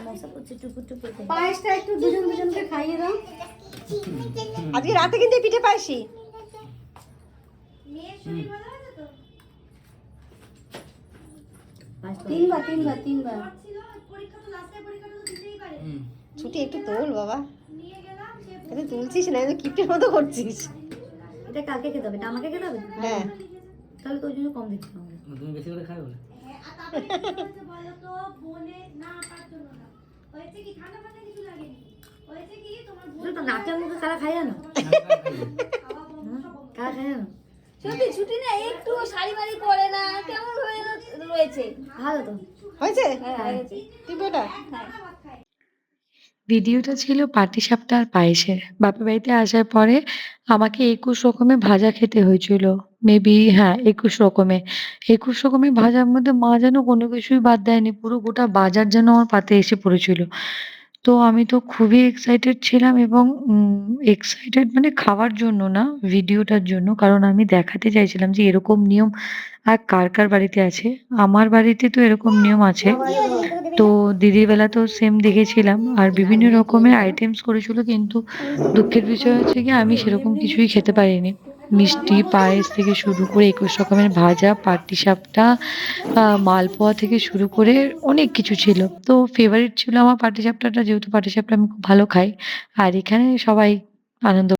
মশা করছে টুকুর টুকুর করে। পায়েসটা একটু দুজন দুজনকে খাইয়ে দাও। আজকে রাতে কিন্তু এই পিঠে পায়েসি। তিনবার তিনবার তিনবার। ছুটি একটু তোল বাবা, এটা তুলছিস না, কিপ্টের মতো করছিস। এটা কালকে খেতে হবে, এটা আমাকে খেতে হবে। হ্যাঁ তাহলে তো ওই জন্য কম দিচ্ছি আমাকে। তুমি বেশি করে খাবে বলে তো নাচের মুখে কারা খায় জানো? কারা খায় জানো? সত্যি ছুটি না, একটু শাড়ি মাড়ি পরে না, কেমন হয়ে রয়েছে। ভালো তো। হয়েছে হ্যাঁ হয়েছে। টিপোটা। ভিডিওটা ছিল পাটিসাপটা আর পায়েসের। বাপের বাড়িতে আসার পরে আমাকে ২১ রকমের ভাজা খেতে হয়েছিল। মেবি হ্যাঁ ২১ রকমের। ২১ রকমের ভাজার মধ্যে মা যেন কোনো কিছুই বাদ দেয়নি। পুরো গোটা বাজার যেন আমার পাতে এসে পড়েছিল। তো আমি তো খুবই এক্সাইটেড ছিলাম এবং এক্সাইটেড মানে খাওয়ার জন্য না, ভিডিওটার জন্য। কারণ আমি দেখাতে চাইছিলাম যে এরকম নিয়ম আর কার, কার বাড়িতে আছে। আমার বাড়িতে তো এরকম নিয়ম আছে। তো দিদির বেলাতেও সেম দেখেছিলাম। আর বিভিন্ন রকমের আইটেমস করেছিল, কিন্তু দুঃখের বিষয় হচ্ছে গিয়ে আমি সেরকম কিছুই খেতে পারিনি। মিষ্টি, পায়েস থেকে শুরু করে ২১ রকমের ভাজা, পাটিসাপটা, মালপোয়া থেকে শুরু করে অনেক কিছু ছিল। তো ফেভারিট ছিল আমার পাটিসাপটাটা, যেহেতু পাটিসাপটা আমি খুব ভালো খাই। আর এখানে সবাই আনন্দ